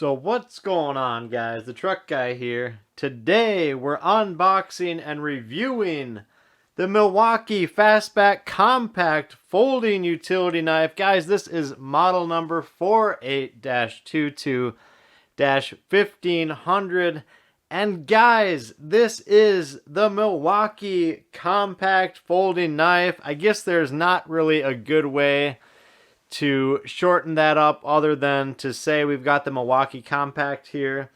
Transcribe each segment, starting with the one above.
So what's going on, guys? The Truck Guy here. Today we're unboxing and reviewing the Milwaukee Fastback Compact Folding Utility Knife. Guys, this is model number 48-22-1500. And guys, this is the Milwaukee Compact Folding Knife. I guess there's not really a good way to shorten that up other than to say we've got the Milwaukee Compact here.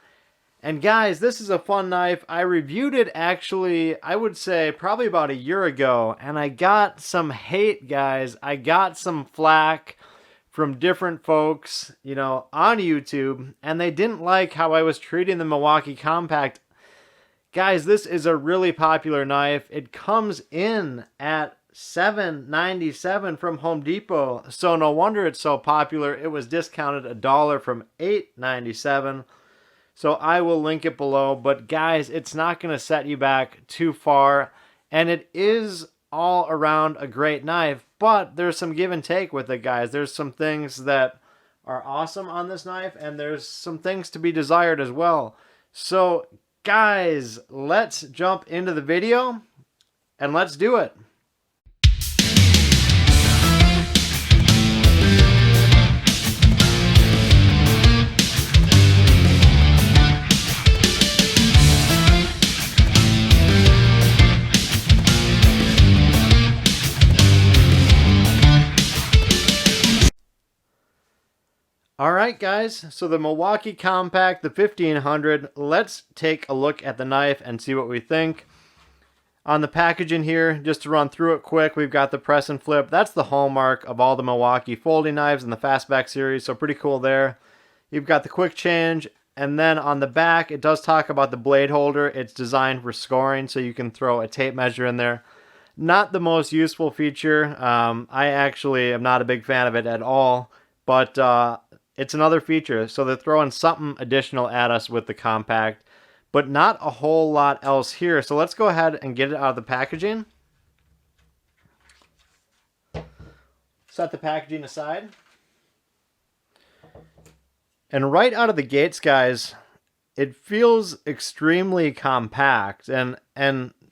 And guys, this is a fun knife. I reviewed it actually, I would say probably about a year ago, and I got some hate, guys. I got some flack from different folks, on YouTube, and they didn't like how I was treating the Milwaukee Compact. Guys, this is a really popular knife. It comes in at $7.97 from Home Depot, so no wonder it's so popular. It was discounted $1 from $8.97, so I will link it below. But guys, it's not going to set you back too far, and it is all around a great knife, but there's some give and take with it, guys. There's some things that are awesome on this knife, and there's some things to be desired as well. So guys, let's jump into the video and let's do it. Alright guys, so the Milwaukee Compact, the 1500, let's take a look at the knife and see what we think. On the packaging here, just to run through it quick, we've got the press and flip. That's the hallmark of all the Milwaukee folding knives in the Fastback series, so pretty cool there. You've got the quick change, and then on the back, it does talk about the blade holder. It's designed for scoring, so you can throw a tape measure in there. Not the most useful feature. I actually am not a big fan of it at all, but it's another feature, so they're throwing something additional at us with the Compact, but not a whole lot else here. So let's go ahead and get it out of the packaging. Set the packaging aside. And right out of the gates, guys, it feels extremely compact, and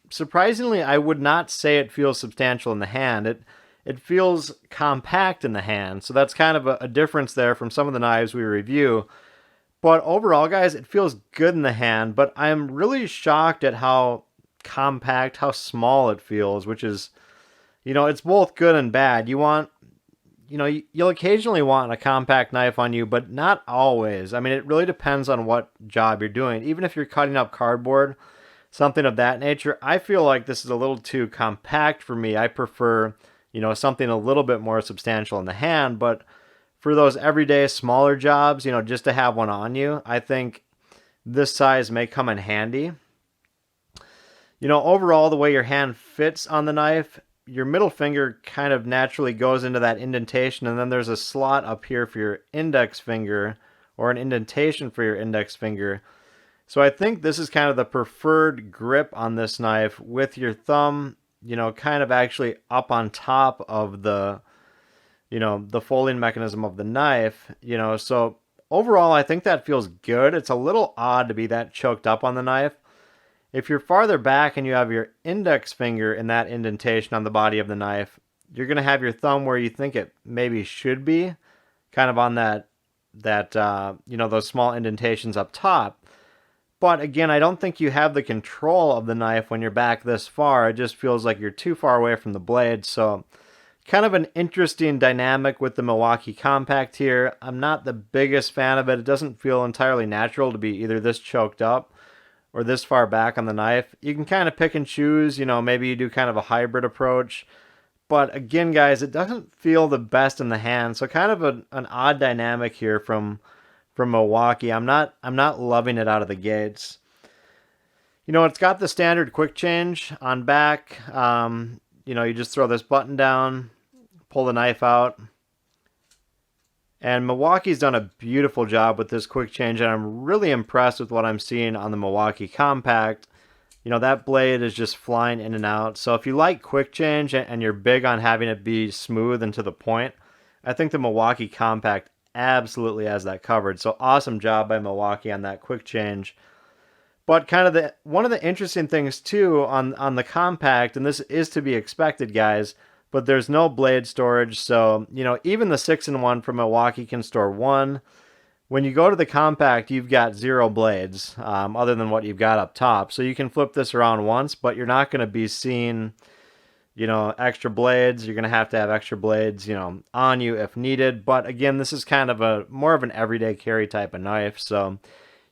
surprisingly, I would not say it feels substantial in the hand. It feels compact in the hand, so that's kind of a difference there from some of the knives we review. But overall, guys, it feels good in the hand, but I'm really shocked at how compact, how small it feels, which is, it's both good and bad. You'll occasionally want a compact knife on you, but not always. I mean, it really depends on what job you're doing. Even if you're cutting up cardboard, something of that nature, I feel like this is a little too compact for me. I prefer something a little bit more substantial in the hand, but for those everyday smaller jobs, just to have one on you, I think this size may come in handy. Overall, the way your hand fits on the knife, your middle finger kind of naturally goes into that indentation, and then there's a slot up here for your index finger, or an indentation for your index finger. So I think this is kind of the preferred grip on this knife, with your thumb kind of actually up on top of the, the folding mechanism of the knife, so overall, I think that feels good. It's a little odd to be that choked up on the knife. If you're farther back and you have your index finger in that indentation on the body of the knife, you're going to have your thumb where you think it maybe should be, kind of on that those small indentations up top. But again, I don't think you have the control of the knife when you're back this far. It just feels like you're too far away from the blade. So kind of an interesting dynamic with the Milwaukee Compact here. I'm not the biggest fan of it. It doesn't feel entirely natural to be either this choked up or this far back on the knife. You can kind of pick and choose, maybe you do kind of a hybrid approach. But again, guys, it doesn't feel the best in the hand. So kind of an odd dynamic here from Milwaukee. I'm not loving it out of the gates. It's got the standard quick change on back. You just throw this button down, pull the knife out. And Milwaukee's done a beautiful job with this quick change, and I'm really impressed with what I'm seeing on the Milwaukee Compact. That blade is just flying in and out. So if you like quick change and you're big on having it be smooth and to the point, I think the Milwaukee Compact absolutely has that covered. So awesome job by Milwaukee on that quick change. But kind of one of the interesting things too on the compact, and this is to be expected, guys, but there's no blade storage. So, even the 6-in-1 from Milwaukee can store one. When you go to the compact, you've got 0 blades, other than what you've got up top. So you can flip this around once, but you're not going to be seeing, extra blades. You're going to have extra blades, on you if needed. But again, this is kind of more of an everyday carry type of knife. So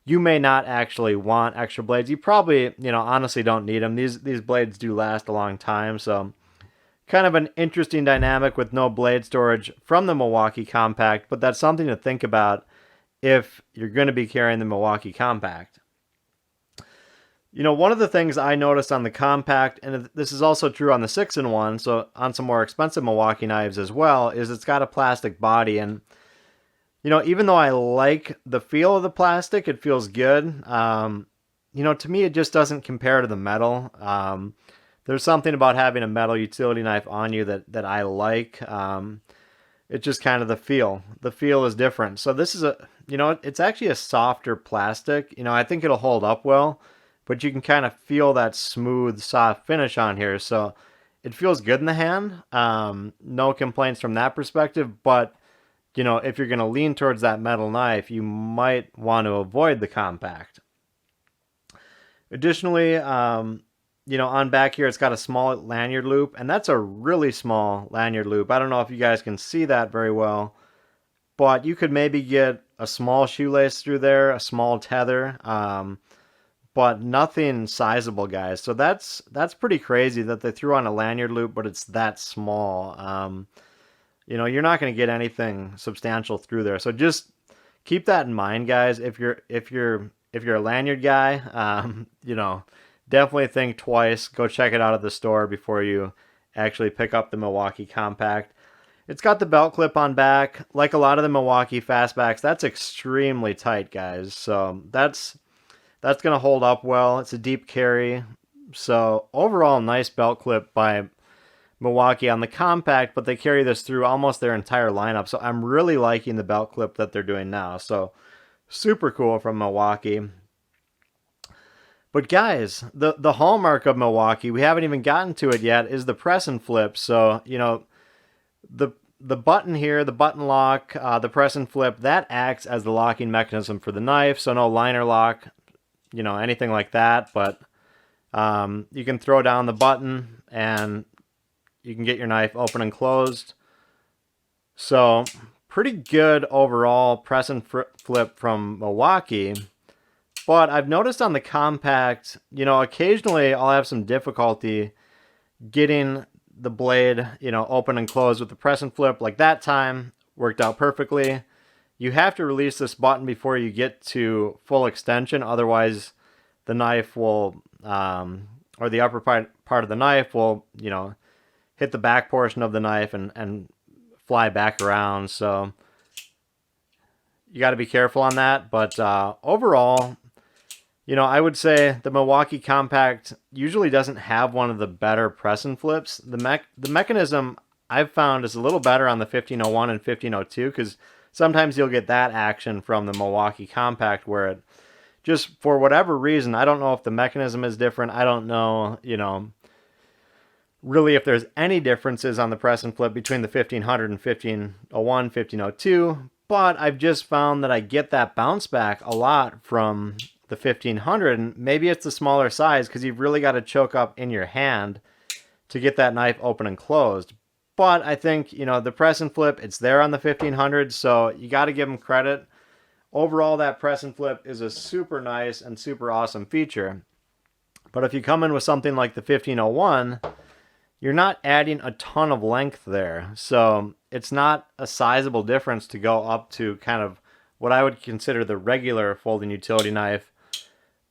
you may not actually want extra blades. You probably, honestly don't need them. These blades do last a long time. So kind of an interesting dynamic with no blade storage from the Milwaukee compact, but that's something to think about if you're going to be carrying the Milwaukee compact. One of the things I noticed on the compact, and this is also true on the 6-in-1, so on some more expensive Milwaukee knives as well, is it's got a plastic body. And, even though I like the feel of the plastic, it feels good. To me, it just doesn't compare to the metal. There's something about having a metal utility knife on you that I like. It's just kind of the feel. The feel is different. So this is it's actually a softer plastic. I think it'll hold up well, but you can kind of feel that smooth, soft finish on here. So it feels good in the hand. No complaints from that perspective, but if you're going to lean towards that metal knife, you might want to avoid the compact. Additionally, on back here, it's got a small lanyard loop, and that's a really small lanyard loop. I don't know if you guys can see that very well, but you could maybe get a small shoelace through there, a small tether, but nothing sizable, guys. So that's pretty crazy that they threw on a lanyard loop, but it's that small. You're not going to get anything substantial through there. So just keep that in mind, guys. If you're a lanyard guy, definitely think twice. Go check it out at the store before you actually pick up the Milwaukee compact. It's got the belt clip on back. Like a lot of the Milwaukee fastbacks, that's extremely tight, guys. So that's going to hold up well. It's a deep carry. So overall, nice belt clip by Milwaukee on the compact, but they carry this through almost their entire lineup. So I'm really liking the belt clip that they're doing now. So super cool from Milwaukee. But guys, the hallmark of Milwaukee, we haven't even gotten to it yet, is the press and flip. So, the button here, the button lock, the press and flip, that acts as the locking mechanism for the knife. So no liner lock, anything like that. But you can throw down the button and you can get your knife open and closed. So pretty good overall press and flip from Milwaukee. But I've noticed on the compact, occasionally I'll have some difficulty getting the blade, open and closed with the press and flip. Like that time worked out perfectly. You have to release this button before you get to full extension. Otherwise, the knife will, or the upper part of the knife will, hit the back portion of the knife and fly back around. So you got to be careful on that. But overall, I would say the Milwaukee compact usually doesn't have one of the better press and flips. The mechanism I've found is a little better on the 1501 and 1502 because sometimes you'll get that action from the Milwaukee compact where it just, for whatever reason, I don't know if the mechanism is different. I don't know, really if there's any differences on the press and flip between the 1500 and 1501, 1502, but I've just found that I get that bounce back a lot from the 1500, and maybe it's the smaller size because you've really got to choke up in your hand to get that knife open and closed. But I think, the press and flip, it's there on the 1500, so you got to give them credit. Overall, that press and flip is a super nice and super awesome feature. But if you come in with something like the 1501, you're not adding a ton of length there. So it's not a sizable difference to go up to kind of what I would consider the regular folding utility knife.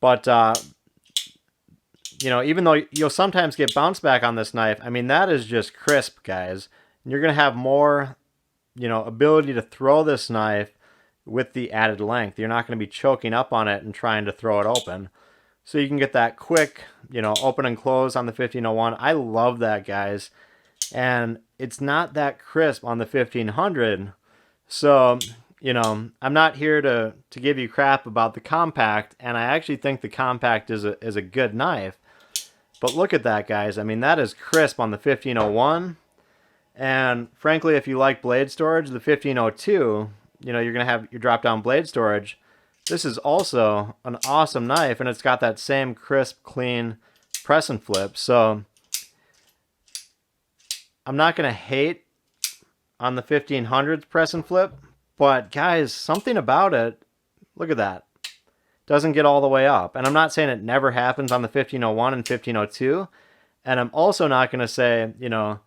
But, even though you'll sometimes get bounce back on this knife, I mean, that is just crisp, guys. And you're going to have more, ability to throw this knife with the added length. You're not going to be choking up on it and trying to throw it open. So you can get that quick, open and close on the 1501. I love that, guys. And it's not that crisp on the 1500. So you know, I'm not here to give you crap about the compact, and I actually think the compact is a good knife. But look at that, guys. I mean, that is crisp on the 1501. And frankly, if you like blade storage, the 1502, you know, you're going to have your drop-down blade storage. This is also an awesome knife, and it's got that same crisp, clean press and flip. So I'm not going to hate on the 1500's press and flip, but guys, something about it, look at that, doesn't get all the way up. And I'm not saying it never happens on the 1501 and 1502, and I'm also not going to say, you know,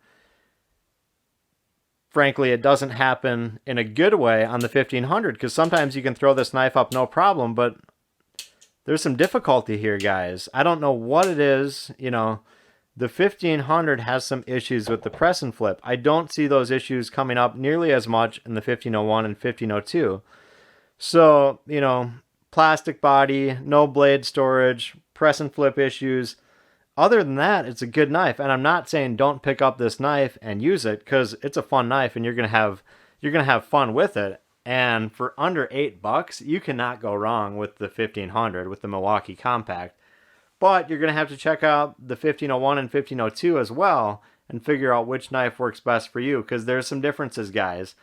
frankly, it doesn't happen in a good way on the 1500, because sometimes you can throw this knife up no problem, but there's some difficulty here, guys. I don't know what it is, you know. The 1500 has some issues with the press and flip. I don't see those issues coming up nearly as much in the 1501 and 1502. So, you know, plastic body, no blade storage, press and flip issues. Other than that, it's a good knife. And I'm not saying don't pick up this knife and use it, because it's a fun knife and you're gonna have fun with it. And for under $8, you cannot go wrong with the 1500, with the Milwaukee Compact. But you're going to have to check out the 1501 and 1502 as well and figure out which knife works best for you, because there's some differences, guys.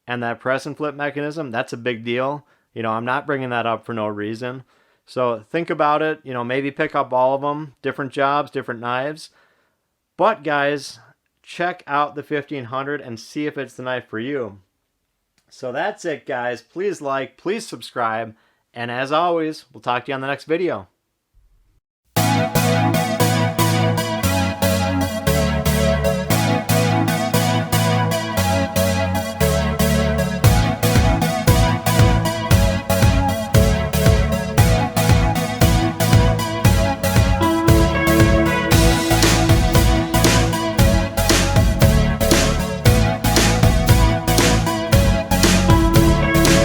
And that press and flip mechanism, that's a big deal. You know, I'm not bringing that up for no reason. So think about it. You know, maybe pick up all of them. Different jobs, different knives. But guys, check out the 1500 and see if it's the knife for you. So that's it, guys. Please like, please subscribe. And as always, we'll talk to you on the next video.